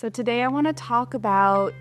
So today I want to talk about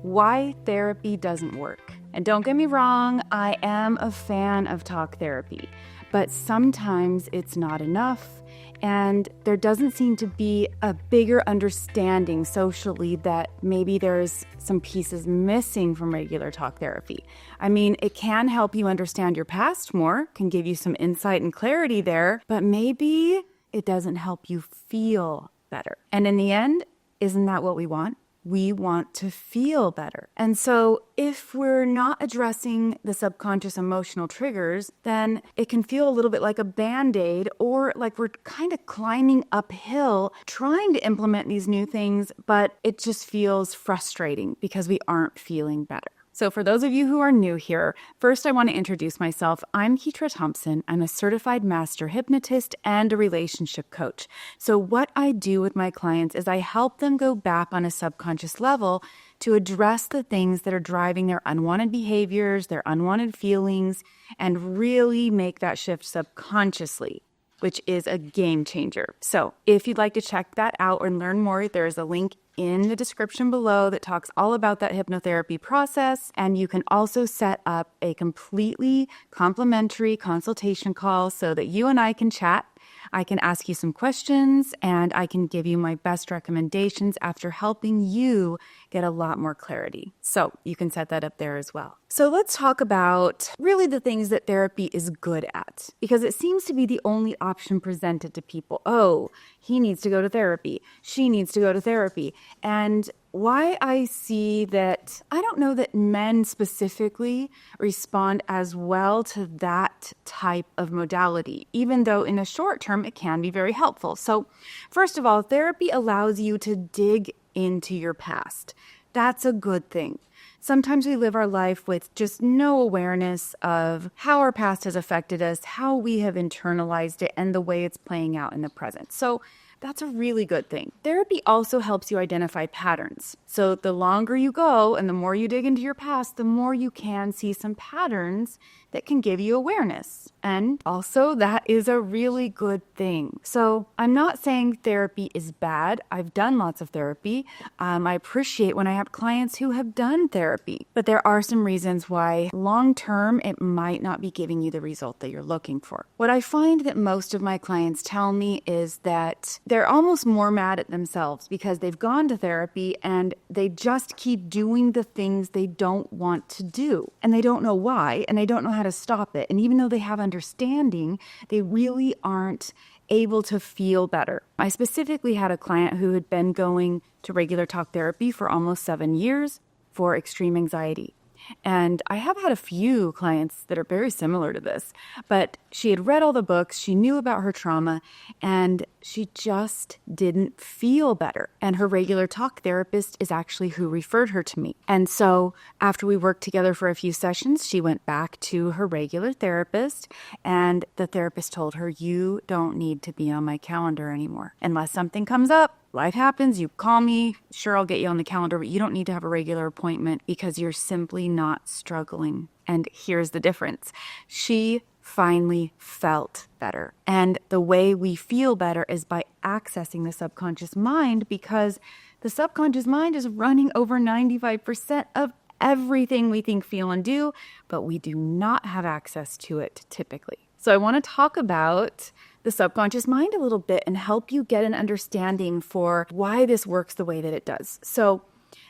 why therapy doesn't work. And don't get me wrong, I am a fan of talk therapy, but sometimes it's not enough. And there doesn't seem to be a bigger understanding socially that maybe there's some pieces missing from regular talk therapy. I mean, it can help you understand your past more, can give you some insight and clarity there, but maybe it doesn't help you feel better. And in the end, isn't that what we want? We want to feel better. And so if we're not addressing the subconscious emotional triggers, then it can feel a little bit like a Band-Aid, or like we're kind of climbing uphill trying to implement these new things, but it just feels frustrating because we aren't feeling better. So for those of you who are new here, first I want to introduce myself. I'm Ketra Thompson. I'm a certified master hypnotist and a relationship coach. So what I do with my clients is I help them go back on a subconscious level to address the things that are driving their unwanted behaviors, their unwanted feelings, and really make that shift subconsciously, which is a game changer. So if you'd like to check that out or learn more, there's a link in the description below that talks all about that hypnotherapy process. And you can also set up a completely complimentary consultation call so that you and I can chat. I can ask you some questions and I can give you my best recommendations after helping you get a lot more clarity. So you can set that up there as well. So let's talk about really the things that therapy is good at, because it seems to be the only option presented to people. Oh, he needs to go to therapy. She needs to go to therapy. And why I see that, I don't know that men specifically respond as well to that type of modality, even though in the short term it can be very helpful. So first of all, therapy allows you to dig into your past. That's a good thing. Sometimes we live our life with just no awareness of how our past has affected us, how we have internalized it, and the way it's playing out in the present. So that's a really good thing. Therapy also helps you identify patterns. So the longer you go and the more you dig into your past, the more you can see some patterns that can give you awareness. And also that is a really good thing. So I'm not saying therapy is bad. I've done lots of therapy. I appreciate when I have clients who have done therapy, but there are some reasons why long-term it might not be giving you the result that you're looking for. What I find that most of my clients tell me is that they're almost more mad at themselves because they've gone to therapy and they just keep doing the things they don't want to do. And they don't know why, and they don't know how to stop it. And even though they have understanding, they really aren't able to feel better. I specifically had a client who had been going to regular talk therapy for almost 7 years for extreme anxiety. And I have had a few clients that are very similar to this, but she had read all the books, she knew about her trauma, and she just didn't feel better. And her regular talk therapist is actually who referred her to me. And so after we worked together for a few sessions, she went back to her regular therapist, and the therapist told her, "You don't need to be on my calendar anymore. Unless something comes up, life happens, you call me, sure, I'll get you on the calendar, but you don't need to have a regular appointment because you're simply not struggling." And here's the difference. She finally felt better. And the way we feel better is by accessing the subconscious mind, because the subconscious mind is running over 95% of everything we think, feel, and do, but we do not have access to it typically. So I want to talk about the subconscious mind a little bit and help you get an understanding for why this works the way that it does. So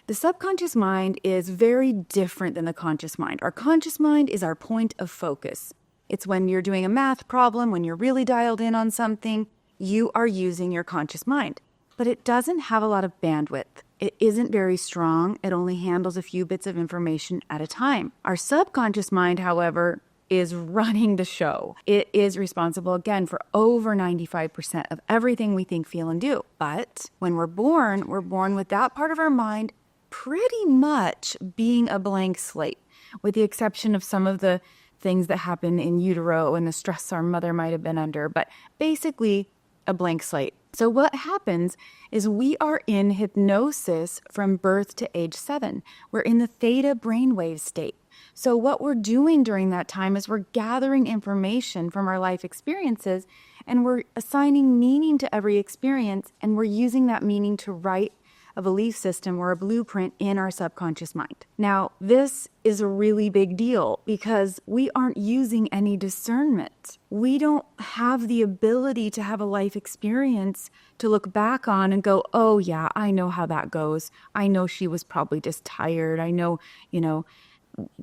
the subconscious mind is very different than the conscious mind. Our conscious mind is our point of focus. It's when you're doing a math problem, when you're really dialed in on something, you are using your conscious mind. But it doesn't have a lot of bandwidth. It isn't very strong. It only handles a few bits of information at a time. Our subconscious mind, however, is running the show. It is responsible, again, for over 95% of everything we think, feel, and do. But when we're born with that part of our mind pretty much being a blank slate, with the exception of some of the things that happen in utero and the stress our mother might have been under, but basically a blank slate. So what happens is we are in hypnosis from birth to age 7. We're in the theta brainwave state. So what we're doing during that time is we're gathering information from our life experiences, and we're assigning meaning to every experience, and we're using that meaning to write a belief system or a blueprint in our subconscious mind. Now, this is a really big deal because we aren't using any discernment. We don't have the ability to have a life experience to look back on and go, oh yeah, I know how that goes. I know she was probably just tired. I know,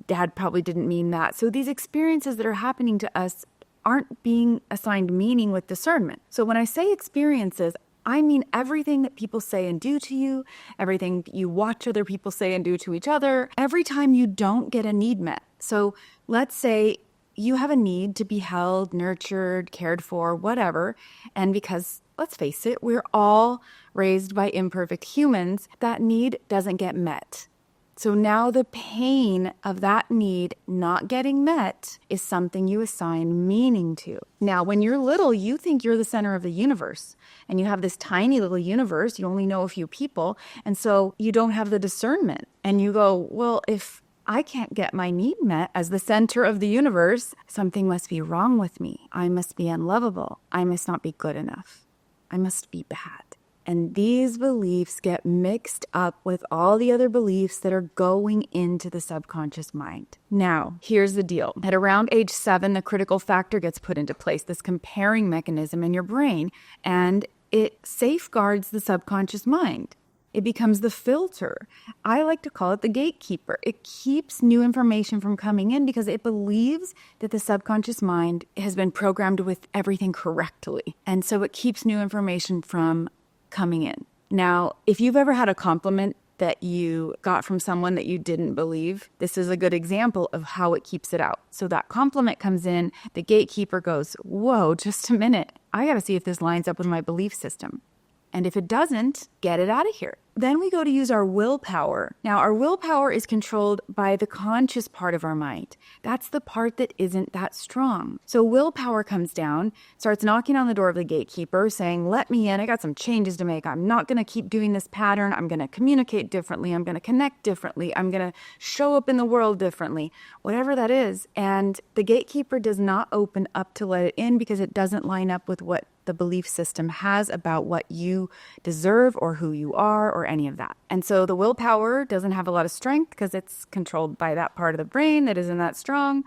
Dad probably didn't mean that. So these experiences that are happening to us aren't being assigned meaning with discernment. So when I say experiences, I mean everything that people say and do to you, everything you watch other people say and do to each other, every time you don't get a need met. So let's say you have a need to be held, nurtured, cared for, whatever. And because, let's face it, we're all raised by imperfect humans, that need doesn't get met. So now the pain of that need not getting met is something you assign meaning to. Now, when you're little, you think you're the center of the universe and you have this tiny little universe. You only know a few people. And so you don't have the discernment and you go, well, if I can't get my need met as the center of the universe, something must be wrong with me. I must be unlovable. I must not be good enough. I must be bad. And these beliefs get mixed up with all the other beliefs that are going into the subconscious mind. Now, here's the deal. At around age 7, the critical factor gets put into place, this comparing mechanism in your brain, and it safeguards the subconscious mind. It becomes the filter. I like to call it the gatekeeper. It keeps new information from coming in because it believes that the subconscious mind has been programmed with everything correctly. And so it keeps new information from coming in. Now, if you've ever had a compliment that you got from someone that you didn't believe, this is a good example of how it keeps it out. So that compliment comes in, the gatekeeper goes, whoa, just a minute. I got to see if this lines up with my belief system. And if it doesn't, get it out of here. Then we go to use our willpower. Now, our willpower is controlled by the conscious part of our mind. That's the part that isn't that strong. So willpower comes down, starts knocking on the door of the gatekeeper, saying, let me in. I got some changes to make. I'm not going to keep doing this pattern. I'm going to communicate differently. I'm going to connect differently. I'm going to show up in the world differently, whatever that is. And the gatekeeper does not open up to let it in because it doesn't line up with what the belief system has about what you deserve or who you are or any of that. And so the willpower doesn't have a lot of strength because it's controlled by that part of the brain that isn't that strong,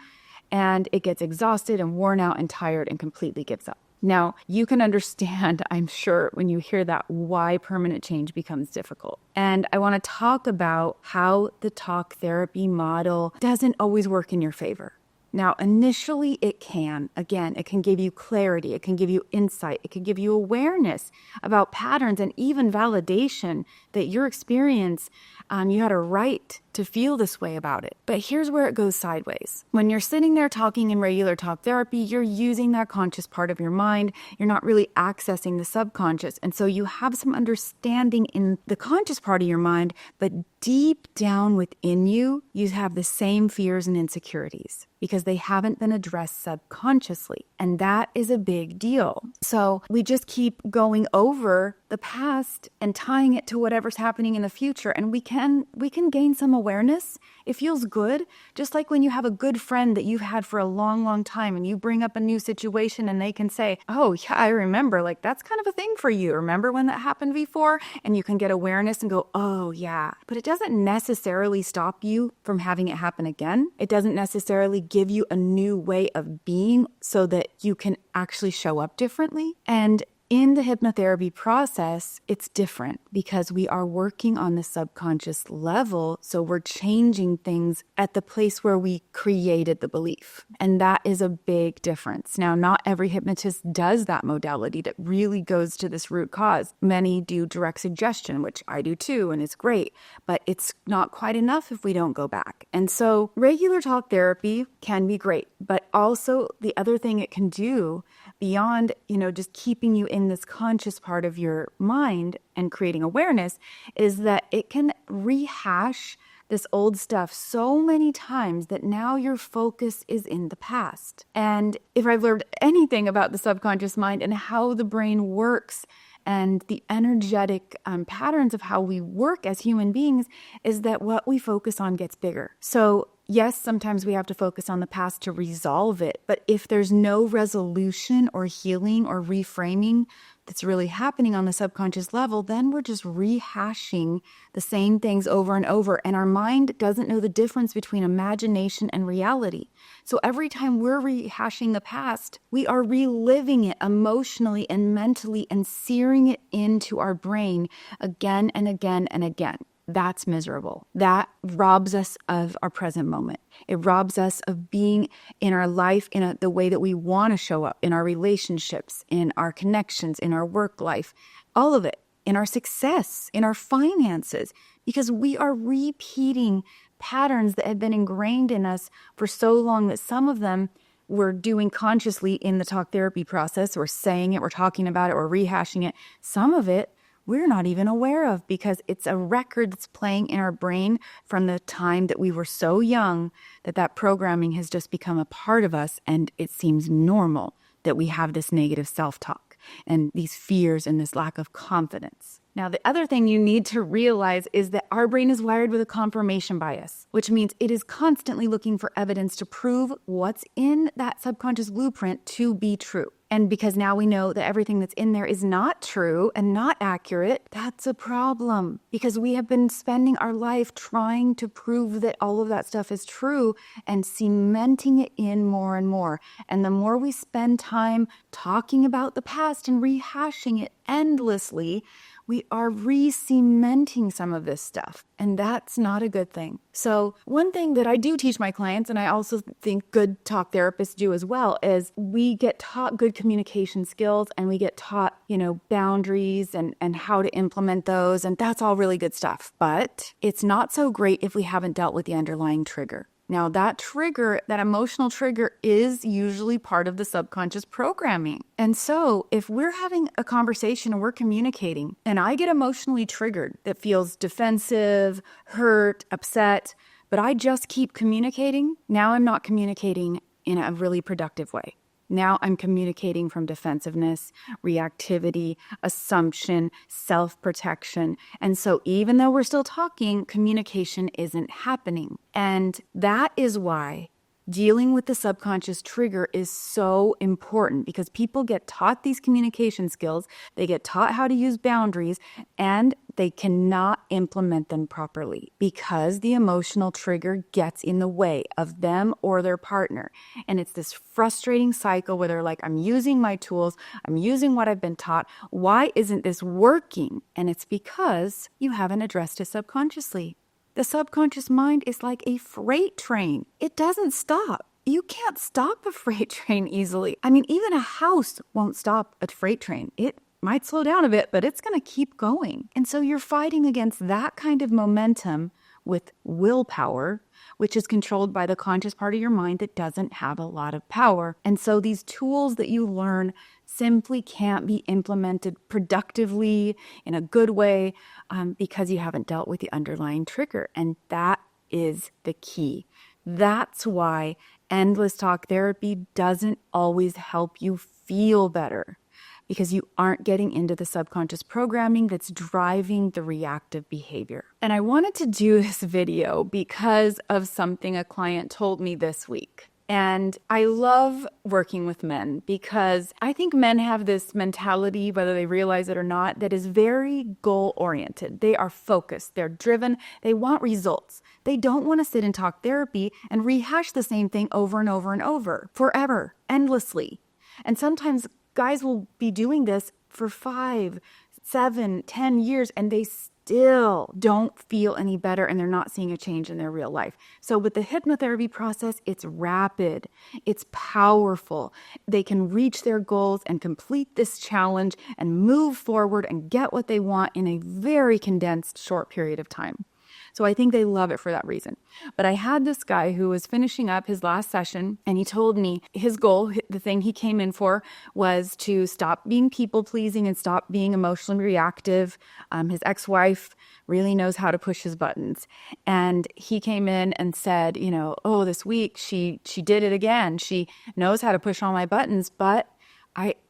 and it gets exhausted and worn out and tired and completely gives up. Now, you can understand, I'm sure, when you hear that, why permanent change becomes difficult. And I want to talk about how the talk therapy model doesn't always work in your favor. Now, initially it can. Again, it can give you clarity. It can give you insight. It can give you awareness about patterns and even validation that your experience, you had a right to feel this way about it. But here's where it goes sideways. When you're sitting there talking in regular talk therapy, you're using that conscious part of your mind. You're not really accessing the subconscious. And so you have some understanding in the conscious part of your mind, but deep down within you, you have the same fears and insecurities because they haven't been addressed subconsciously. And that is a big deal. So we just keep going over the past and tying it to whatever's happening in the future. And we can gain some awareness. It feels good. Just like when you have a good friend that you've had for a long, long time and you bring up a new situation and they can say, oh yeah, I remember, like that's kind of a thing for you. Remember when that happened before? And you can get awareness and go, oh yeah. But it doesn't necessarily stop you from having it happen again. It doesn't necessarily give you a new way of being so that you can actually show up differently. And in the hypnotherapy process, it's different because we are working on the subconscious level. So we're changing things at the place where we created the belief. And that is a big difference. Now, not every hypnotist does that modality that really goes to this root cause. Many do direct suggestion, which I do too, and it's great, but it's not quite enough if we don't go back. And so regular talk therapy can be great, but also the other thing it can do beyond, just keeping you in this conscious part of your mind and creating awareness is that it can rehash this old stuff so many times that now your focus is in the past. And if I've learned anything about the subconscious mind and how the brain works and the energetic patterns of how we work as human beings, is that what we focus on gets bigger. So yes, sometimes we have to focus on the past to resolve it. But if there's no resolution or healing or reframing that's really happening on the subconscious level, then we're just rehashing the same things over and over. And our mind doesn't know the difference between imagination and reality. So every time we're rehashing the past, we are reliving it emotionally and mentally and searing it into our brain again and again and again. That's miserable. That robs us of our present moment. It robs us of being in our life in the way that we want to show up, in our relationships, in our connections, in our work life, all of it, in our success, in our finances, because we are repeating patterns that have been ingrained in us for so long that some of them we're doing consciously in the talk therapy process. We're saying it, we're talking about it, we're rehashing it. Some of it we're not even aware of because it's a record that's playing in our brain from the time that we were so young that programming has just become a part of us, and it seems normal that we have this negative self-talk and these fears and this lack of confidence. Now, the other thing you need to realize is that our brain is wired with a confirmation bias, which means it is constantly looking for evidence to prove what's in that subconscious blueprint to be true. And because now we know that everything that's in there is not true and not accurate, that's a problem. Because we have been spending our life trying to prove that all of that stuff is true and cementing it in more and more. And the more we spend time talking about the past and rehashing it endlessly, we are re-cementing some of this stuff, and that's not a good thing. So one thing that I do teach my clients, and I also think good talk therapists do as well, is we get taught good communication skills and we get taught, boundaries and how to implement those, and that's all really good stuff. But it's not so great if we haven't dealt with the underlying trigger. Now, that trigger, that emotional trigger, is usually part of the subconscious programming. And so if we're having a conversation and we're communicating, and I get emotionally triggered, that feels defensive, hurt, upset, but I just keep communicating, now I'm not communicating in a really productive way. Now I'm communicating from defensiveness, reactivity, assumption, self-protection. And so even though we're still talking, communication isn't happening. And that is why dealing with the subconscious trigger is so important, because people get taught these communication skills, they get taught how to use boundaries, and they cannot implement them properly because the emotional trigger gets in the way of them or their partner. And it's this frustrating cycle where they're like, I'm using my tools, I'm using what I've been taught. Why isn't this working? And it's because you haven't addressed it subconsciously. The subconscious mind is like a freight train. It doesn't stop. You can't stop a freight train easily. I mean, even a house won't stop a freight train. It might slow down a bit, but it's going to keep going. And so you're fighting against that kind of momentum with willpower, which is controlled by the conscious part of your mind that doesn't have a lot of power. And so these tools that you learn simply can't be implemented productively in a good way because you haven't dealt with the underlying trigger. And that is the key. That's why endless talk therapy doesn't always help you feel better, because you aren't getting into the subconscious programming that's driving the reactive behavior. And I wanted to do this video because of something a client told me this week. And I love working with men because I think men have this mentality, whether they realize it or not, that is very goal-oriented. They are focused, they're driven, they want results. They don't want to sit in talk therapy and rehash the same thing over and over and over, forever, endlessly. And sometimes guys will be doing this for 5, 7, 10 years, and they still don't feel any better, and they're not seeing a change in their real life. So with the hypnotherapy process, it's rapid, it's powerful. They can reach their goals and complete this challenge and move forward and get what they want in a very condensed short period of time. So I think they love it for that reason. But I had this guy who was finishing up his last session, and he told me his goal, the thing he came in for, was to stop being people-pleasing and stop being emotionally reactive. His ex-wife really knows how to push his buttons. And he came in and said, this week she did it again. She knows how to push all my buttons, but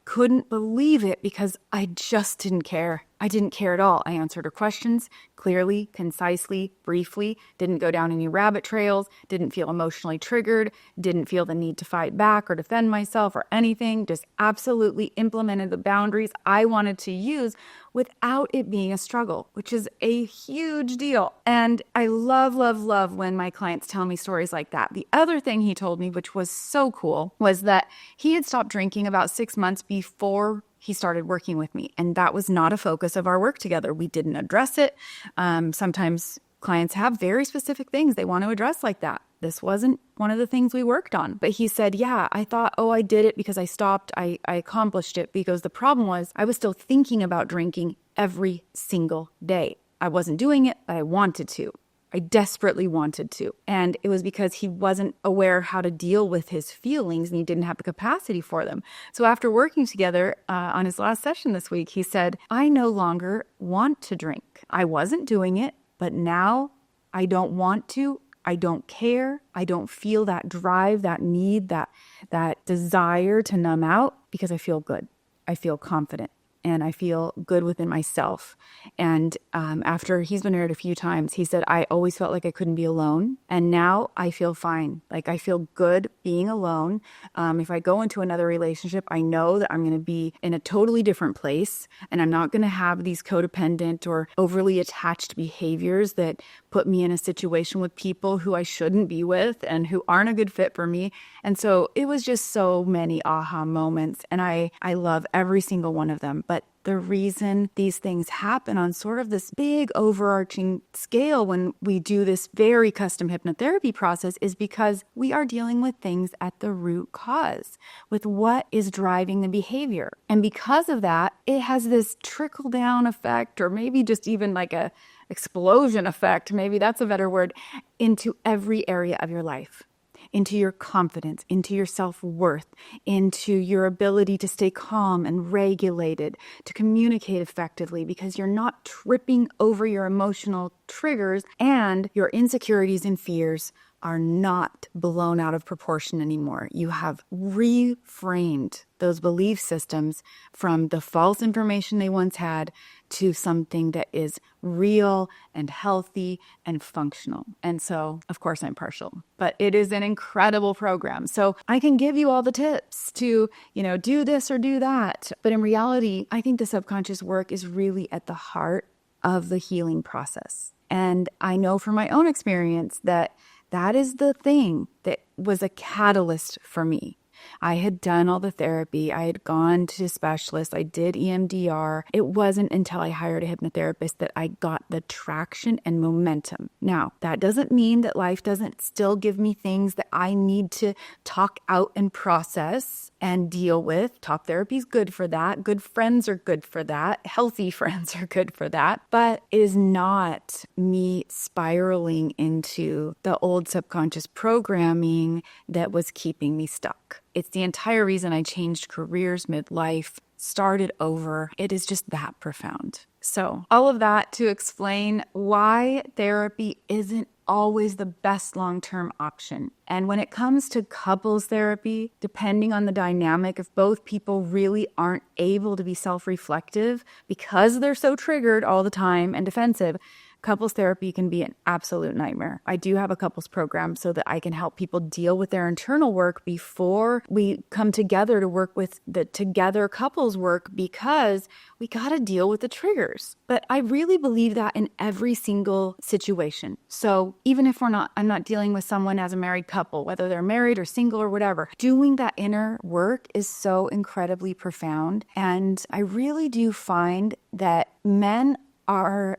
couldn't believe it because I just didn't care. I didn't care at all. I answered her questions clearly, concisely, briefly, didn't go down any rabbit trails, didn't feel emotionally triggered, didn't feel the need to fight back or defend myself or anything, just absolutely implemented the boundaries I wanted to use without it being a struggle, which is a huge deal. And I love, love, love when my clients tell me stories like that. The other thing he told me, which was so cool, was that he had stopped drinking about 6 months before he started working with me. And that was not a focus of our work together. We didn't address it. Sometimes clients have very specific things they want to address like that. This wasn't one of the things we worked on. But he said, yeah, I thought, I did it because I stopped. I accomplished it, because the problem was I was still thinking about drinking every single day. I wasn't doing it, but I wanted to. I desperately wanted to. And it was because he wasn't aware how to deal with his feelings and he didn't have the capacity for them. So after working together on his last session this week, he said, I no longer want to drink. I wasn't doing it, but now I don't want to. I don't care. I don't feel that drive, that need, that desire to numb out, because I feel good. I feel confident. And I feel good within myself. And after he's been married a few times, he said, I always felt like I couldn't be alone. And now I feel fine. Like I feel good being alone. If I go into another relationship, I know that I'm going to be in a totally different place. And I'm not going to have these codependent or overly attached behaviors that put me in a situation with people who I shouldn't be with and who aren't a good fit for me. And so it was just so many aha moments. And I love every single one of them. But the reason these things happen on sort of this big overarching scale when we do this very custom hypnotherapy process is because we are dealing with things at the root cause, with what is driving the behavior. And because of that, it has this trickle down effect, or maybe just even like a explosion effect, maybe that's a better word, into every area of your life. Into your confidence, into your self-worth, into your ability to stay calm and regulated, to communicate effectively, because you're not tripping over your emotional triggers and your insecurities and fears are not blown out of proportion anymore. You have reframed those belief systems from the false information they once had to something that is real and healthy and functional. And so, of course, I'm partial, but it is an incredible program. So I can give you all the tips to, do this or do that. But in reality, I think the subconscious work is really at the heart of the healing process. And I know from my own experience that is the thing that was a catalyst for me. I had done all the therapy. I had gone to specialists. I did EMDR. It wasn't until I hired a hypnotherapist that I got the traction and momentum. Now, that doesn't mean that life doesn't still give me things that I need to talk out and process and deal with. Talk therapy is good for that. Good friends are good for that. Healthy friends are good for that. But it is not me spiraling into the old subconscious programming that was keeping me stuck. It's the entire reason I changed careers midlife, started over. It is just that profound. So all of that to explain why therapy isn't always the best long-term option. And when it comes to couples therapy, depending on the dynamic, if both people really aren't able to be self-reflective because they're so triggered all the time and defensive, couples therapy can be an absolute nightmare. I do have a couples program so that I can help people deal with their internal work before we come together to work with the together couples work, because we got to deal with the triggers. But I really believe that in every single situation. So even if I'm not dealing with someone as a married couple, whether they're married or single or whatever, doing that inner work is so incredibly profound. And I really do find that men are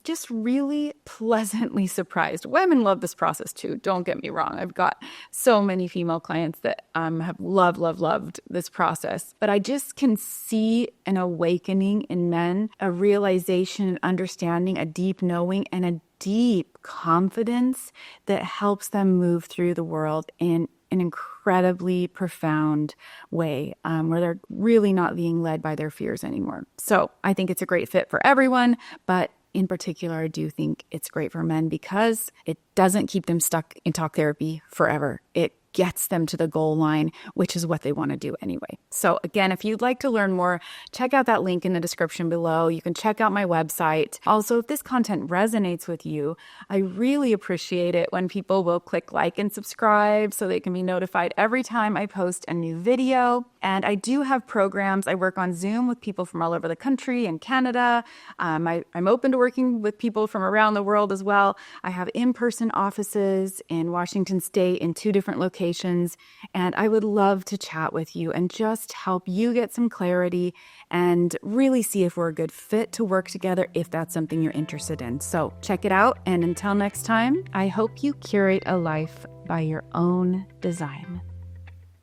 just really pleasantly surprised. Women love this process too. Don't get me wrong. I've got so many female clients that have loved this process. But I just can see an awakening in men, a realization, an understanding, a deep knowing, and a deep confidence that helps them move through the world in an incredibly profound way, where they're really not being led by their fears anymore. So I think it's a great fit for everyone, but in particular, I do think it's great for men because it doesn't keep them stuck in talk therapy forever. It gets them to the goal line, which is what they want to do anyway. So again, if you'd like to learn more, check out that link in the description below. You can check out my website. Also, if this content resonates with you, I really appreciate it when people will click like and subscribe so they can be notified every time I post a new video. And I do have programs. I work on Zoom with people from all over the country and Canada. I'm open to working with people from around the world as well. I have in-person offices in Washington State in 2 different locations, and I would love to chat with you and just help you get some clarity and really see if we're a good fit to work together if that's something you're interested in. So check it out, and until next time, I hope you curate a life by your own design.